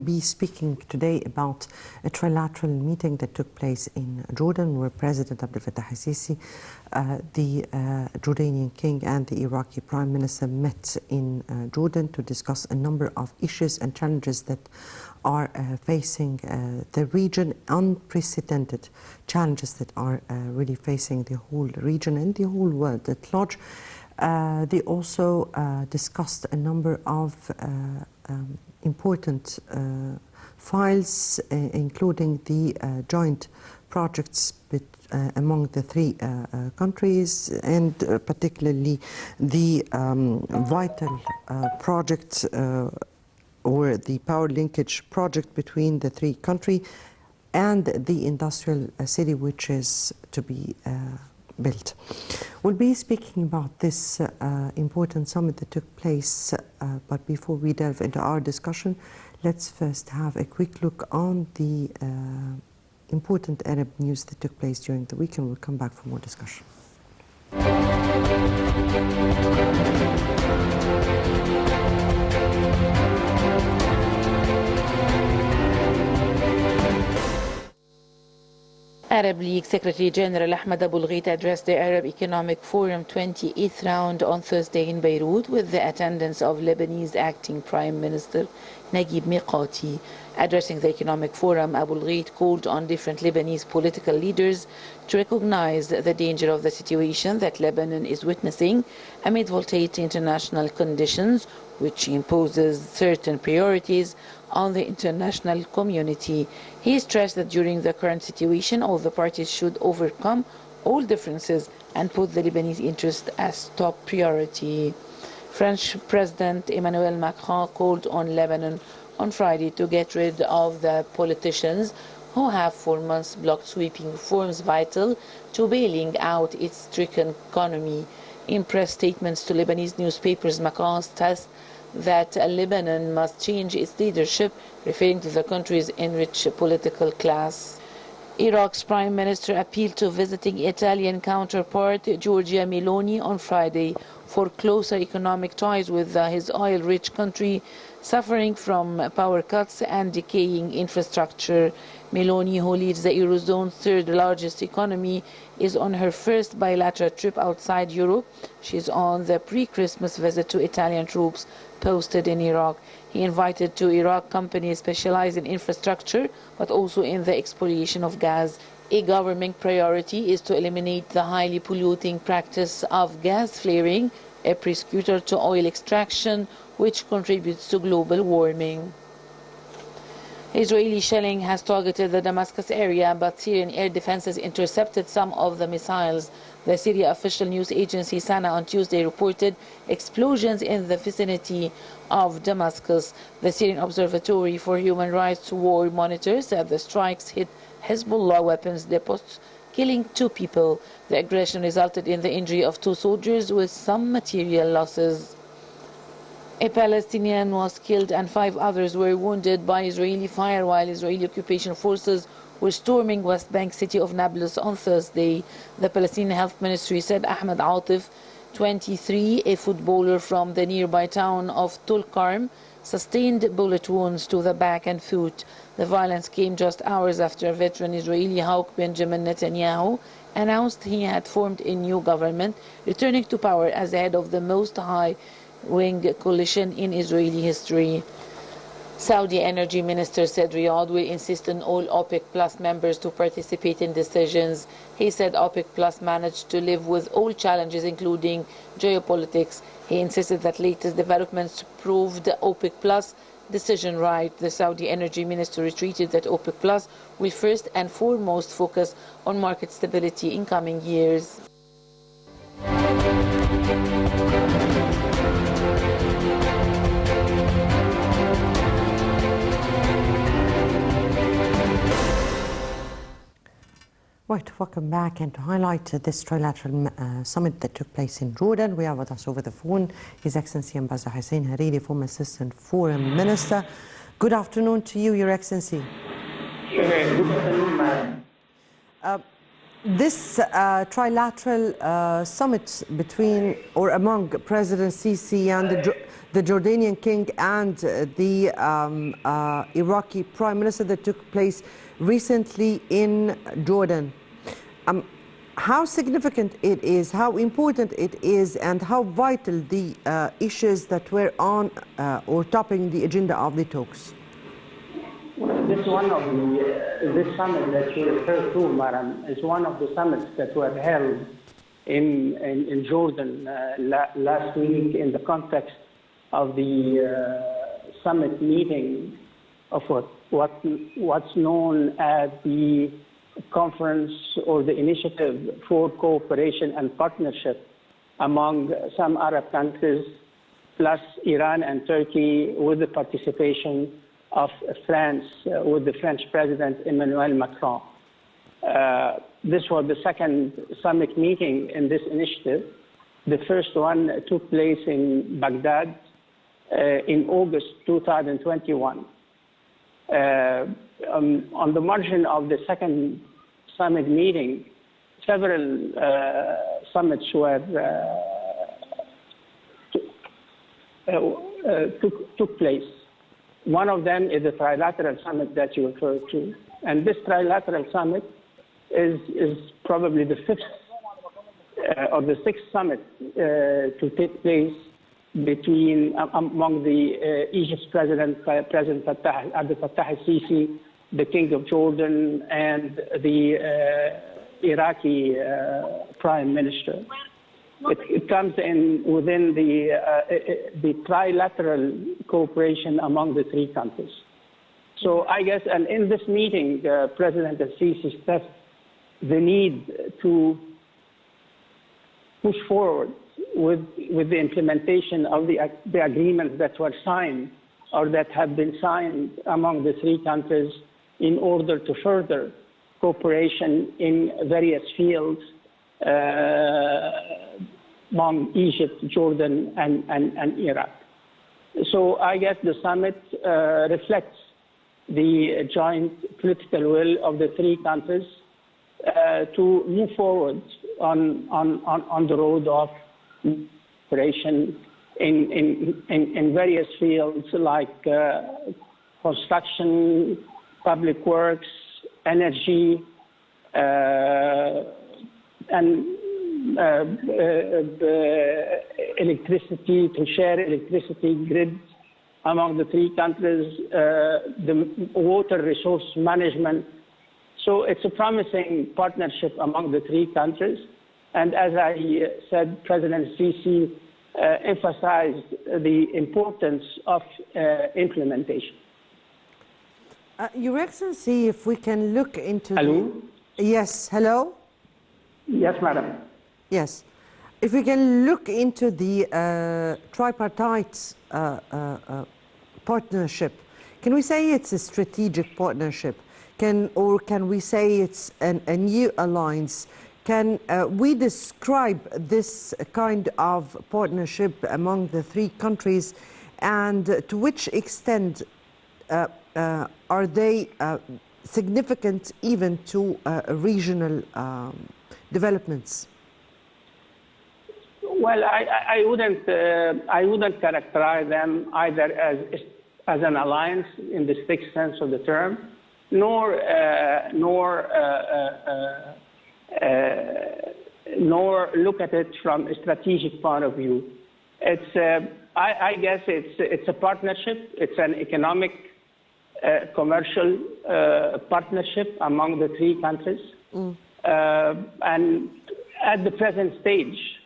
Be speaking today about a trilateral meeting that took place in Jordan, where President Abdel Fattah al-Sisi, the Jordanian king, and the Iraqi prime minister met in Jordan to discuss a number of issues and challenges that are facing the region, unprecedented challenges that are really facing the whole region and the whole world at large. They also discussed a number of important files, including the joint projects among the three countries, and particularly the vital project or the power linkage project between the three countries and the industrial city which is to be built. We'll be speaking about this important summit that took place, but before we delve into our discussion, let's first have a quick look on the important Arab news that took place during the week, and we'll come back for more discussion. Arab League Secretary General Ahmed Abul Gheit addressed the Arab Economic Forum 28th round on Thursday in Beirut with the attendance of Lebanese Acting Prime Minister Naguib Mikati. Addressing the Economic Forum, Abul Gheit called on different Lebanese political leaders to recognize the danger of the situation that Lebanon is witnessing amid volatile international conditions, which imposes certain priorities on the international community. He stressed that during the current situation, all the parties should overcome all differences and put the Lebanese interest as top priority. French President Emmanuel Macron called on Lebanon on Friday to get rid of the politicians who have for months blocked sweeping reforms vital to bailing out its stricken economy. In press statements to Lebanese newspapers, Macron stressed that Lebanon must change its leadership, referring to the country's enriched political class. Iraq's prime minister appealed to visiting Italian counterpart Giorgia Meloni on Friday for closer economic ties with his oil-rich country suffering from power cuts and decaying infrastructure. Meloni, who leads the Eurozone's third-largest economy, is on her first bilateral trip outside Europe. She's on the pre-Christmas visit to Italian troops posted in Iraq. He invited to Iraq companies specialized in infrastructure, but also in the expoliation of gas. A government priority is to eliminate the highly polluting practice of gas flaring, a precursor to oil extraction, which contributes to global warming. Israeli shelling has targeted the Damascus area, but Syrian air defenses intercepted some of the missiles. The Syria official news agency Sana on Tuesday reported explosions in the vicinity of Damascus. The Syrian Observatory for Human Rights War monitors said the strikes hit Hezbollah weapons depots, killing 2 people. The aggression resulted in the injury of 2 soldiers with some material losses. A Palestinian was killed and 5 others were wounded by Israeli fire while Israeli occupation forces were storming West Bank city of Nablus on Thursday. The Palestinian Health Ministry said Ahmed Atif, 23, a footballer from the nearby town of Tulkarm, sustained bullet wounds to the back and foot. The violence came just hours after veteran Israeli hawk Benjamin Netanyahu announced he had formed a new government, returning to power as head of the most high-wing coalition in Israeli history. Saudi Energy Minister said Riyadh will insist on all OPEC Plus members to participate in decisions. He said OPEC Plus managed to live with all challenges, including geopolitics. He insisted that latest developments proved OPEC Plus decision right. The Saudi Energy Minister retreated that OPEC Plus will first and foremost focus on market stability in coming years. Right, welcome back, and to highlight this trilateral summit that took place in Jordan, we have with us over the phone His Excellency Ambassador Hussein Hariri, former Assistant Foreign Minister. Good afternoon to you, Your Excellency. Good afternoon, madam. This trilateral summit between or among President Sisi and the Jordanian king and the Iraqi prime minister that took place recently in Jordan. How significant it is, how important it is, and how vital the issues that were on or topping the agenda of the talks? This summit that you referred to, Madam, is one of the summits that were held in Jordan last week in the context of the summit meeting of what's known as the Conference or the Initiative for Cooperation and Partnership among some Arab countries, plus Iran and Turkey, with the participation of France, with the French President Emmanuel Macron. This was the second summit meeting in this initiative. The first one took place in Baghdad in August 2021. On the margin of the second summit meeting, several summits were took place. One of them is the trilateral summit that you referred to. And this trilateral summit is probably the fifth or the sixth summit to take place between among the Egypt's President Abdel Fattah al-Sisi, the King of Jordan, and the Iraqi Prime Minister. It comes in within the trilateral cooperation among the three countries. So I guess, and in this meeting, President al-Sisi stressed the need to push forward with the implementation of the agreements that were signed or that have been signed among the three countries in order to further cooperation in various fields among Egypt, Jordan, and Iraq. So I guess the summit reflects the joint political will of the three countries to move forward on the road of cooperation in various fields like construction, public works, energy, and electricity, to share electricity grids among the three countries, the water resource management. So it's a promising partnership among the three countries. And as I said, President Sisi emphasized the importance of implementation. Your Excellency, if we can look into... Hello? Yes, hello? Yes, Madam. Yes. If we can look into the tripartite partnership, can we say it's a strategic partnership? Can we say it's a new alliance? Can we describe this kind of partnership among the three countries, and to which extent are they significant even to regional developments? Well, I wouldn't characterize them either as an alliance in the strict sense of the term, nor look at it from a strategic point of view. It's I guess it's a partnership. It's an economic, commercial partnership among the three countries, and at the present stage,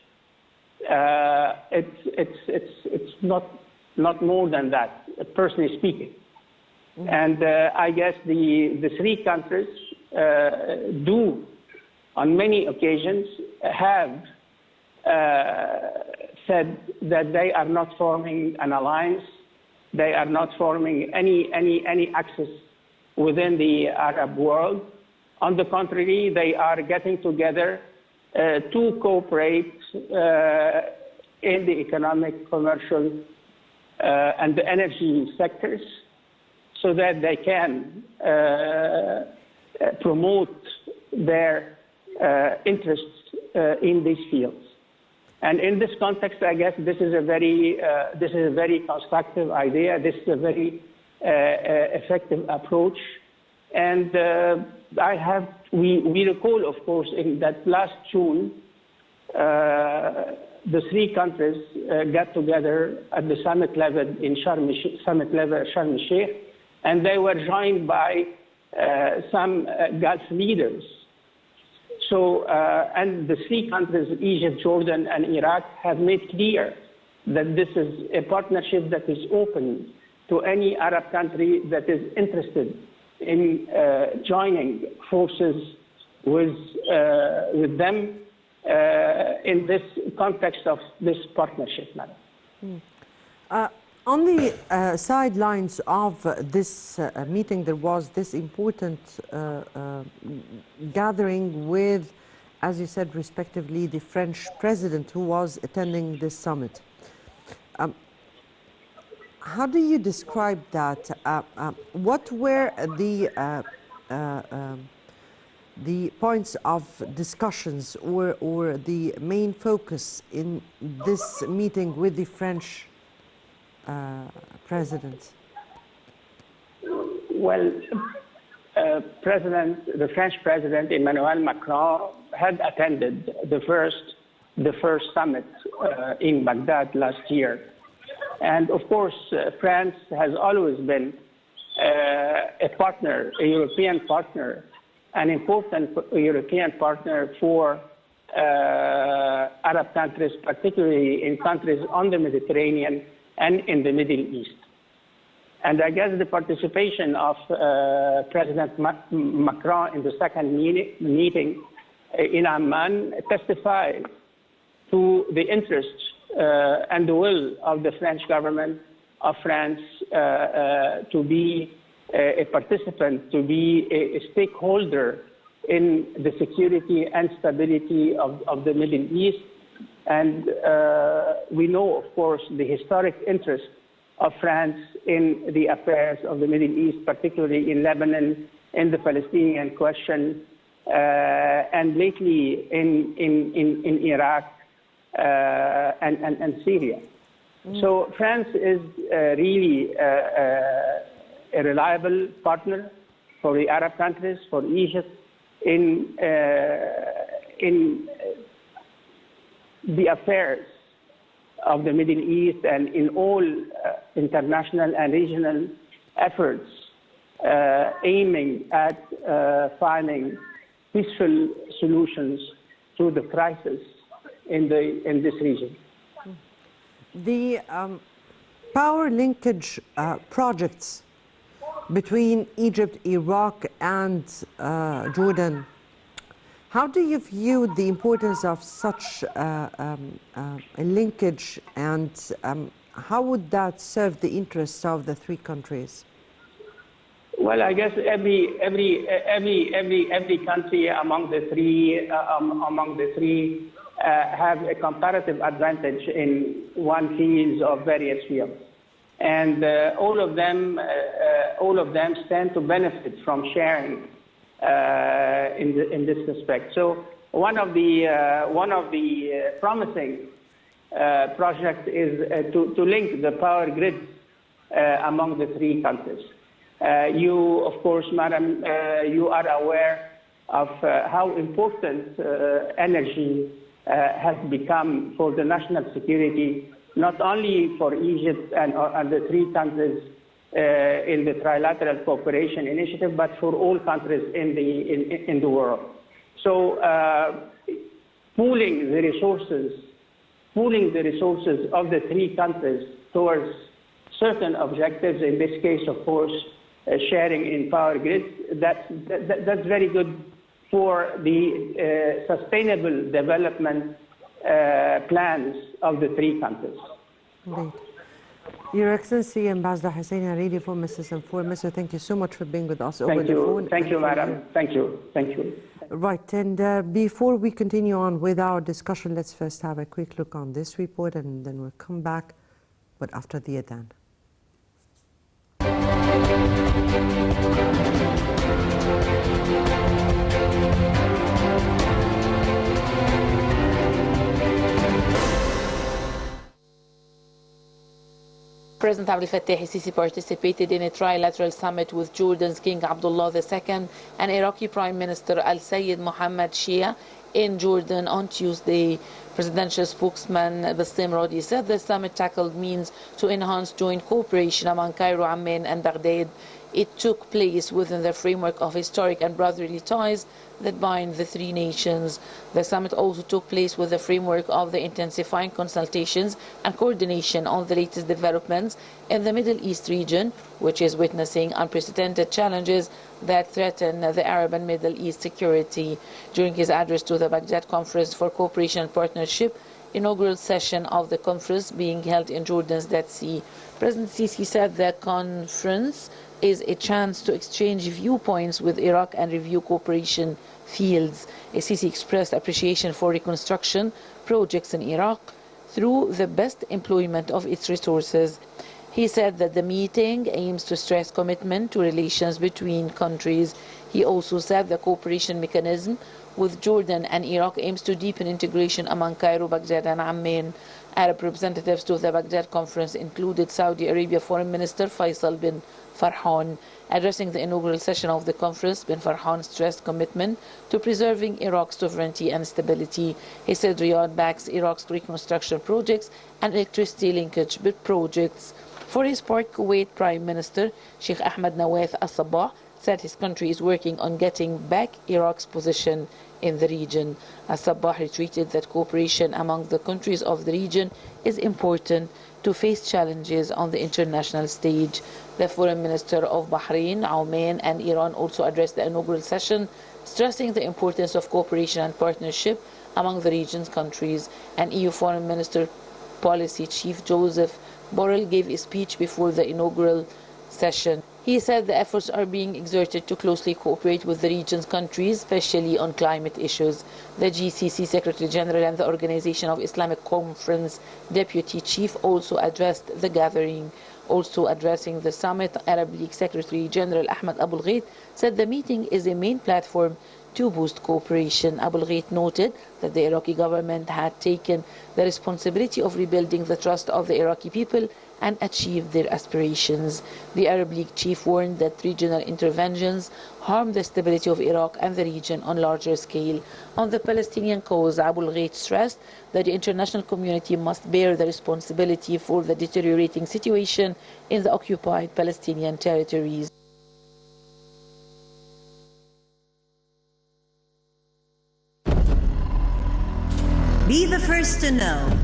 it's not more than that, personally speaking. And I guess the three countries do, on many occasions, have said that they are not forming an alliance. They are not forming any axis within the Arab world. On the contrary, they are getting together to cooperate in the economic, commercial, and the energy sectors, so that they can promote their interests in these fields. And in this context, I guess this is a very constructive idea. This is a very effective approach. And we recall, of course, in that last June, the three countries got together at the summit level in Sharm el-Sheikh, and they were joined by some Gulf leaders. So, and the three countries, Egypt, Jordan, and Iraq, have made clear that this is a partnership that is open to any Arab country that is interested in joining forces with them in this context of this partnership, madam. On the sidelines of this meeting, there was this important gathering with, as you said, respectively, the French president who was attending this summit. How do you describe that? What were the points of discussions or the main focus in this meeting with the French president? Well, the French president Emmanuel Macron had attended the first summit in Baghdad last year, and of course, France has always been a partner, a European partner, an important European partner for Arab countries, particularly in countries on the Mediterranean and in the Middle East. And I guess the participation of President Macron in the second meeting in Amman testifies to the interest and the will of the French government of France to be a participant, to be a stakeholder in the security and stability of the Middle East. And we know, of course, the historic interest of France in the affairs of the Middle East, particularly in Lebanon, in the Palestinian question, and lately in Iraq and Syria. So France is really a reliable partner for the Arab countries, for Egypt, in the affairs of the Middle East and in all international and regional efforts aiming at finding peaceful solutions to the crisis in this region. The power linkage projects between Egypt, Iraq, and Jordan, how do you view the importance of such a linkage, and how would that serve the interests of the three countries? Well, I guess every country among the three have a comparative advantage in one field of various fields, and all of them stand to benefit from sharing in this respect. So one of the promising projects is to link the power grids among the three countries. You, of course, madam, you are aware of how important energy has become for the national security, not only for Egypt and the three countries in the Trilateral Cooperation Initiative, but for all countries in the world. So pooling the resources of the three countries towards certain objectives, in this case, of course, sharing in power grids, that's very good for the sustainable development plans of the three countries. Indeed. Your Excellency, Ambassador Hussein Hariri from Mrs. Mr. Thank you so much for being with us over the phone. Thank you, madam. Thank you. Thank you. Right, and before we continue on with our discussion, let's first have a quick look on this report, and then we'll come back, but after the adhan. President Abdel Fattah el-Sisi participated in a trilateral summit with Jordan's King Abdullah II and Iraqi Prime Minister Al-Sayed Mohammed Shia in Jordan on Tuesday. Presidential spokesman Bassem Radi said the summit tackled means to enhance joint cooperation among Cairo, Amman and Baghdad. It took place within the framework of historic and brotherly ties that bind the three nations. The summit also took place with the framework of the intensifying consultations and coordination on the latest developments in the Middle East region, which is witnessing unprecedented challenges that threaten the Arab and Middle East security. During his address to the Baghdad Conference for Cooperation and Partnership, inaugural session of the conference being held in Jordan's Dead Sea, President Sisi said the conference is a chance to exchange viewpoints with Iraq and review cooperation fields. Sisi expressed appreciation for reconstruction projects in Iraq through the best employment of its resources. He said that the meeting aims to stress commitment to relations between countries. He also said the cooperation mechanism with Jordan and Iraq aims to deepen integration among Cairo, Baghdad and Amman. Arab representatives to the Baghdad conference included Saudi Arabia Foreign Minister Faisal bin Farhan. Addressing the inaugural session of the conference, bin Farhan stressed commitment to preserving Iraq's sovereignty and stability. He said Riyadh backs Iraq's reconstruction projects and electricity linkage projects. For his part, Kuwait Prime Minister Sheikh Ahmed Nawaf Al-Sabah said his country is working on getting back Iraq's position in the region. Al-Sabah retweeted that cooperation among the countries of the region is important to face challenges on the international stage. The Foreign Minister of Bahrain, Oman and Iran also addressed the inaugural session, stressing the importance of cooperation and partnership among the region's countries. And EU Foreign Minister Policy Chief Joseph Borrell gave a speech before the inaugural session. He said the efforts are being exerted to closely cooperate with the region's countries, especially on climate issues. The GCC Secretary General and the Organization of Islamic Conference Deputy Chief also addressed the gathering. Also addressing the summit, Arab League Secretary General Ahmed Abul Ghait said the meeting is a main platform to boost cooperation. Abul Ghait noted that the Iraqi government had taken the responsibility of rebuilding the trust of the Iraqi people and achieve their aspirations. The Arab League chief warned that regional interventions harm the stability of Iraq and the region on larger scale. On the Palestinian cause, Abul Ghait stressed that the international community must bear the responsibility for the deteriorating situation in the occupied Palestinian territories. Be the first to know.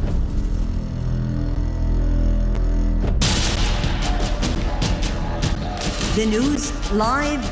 The news live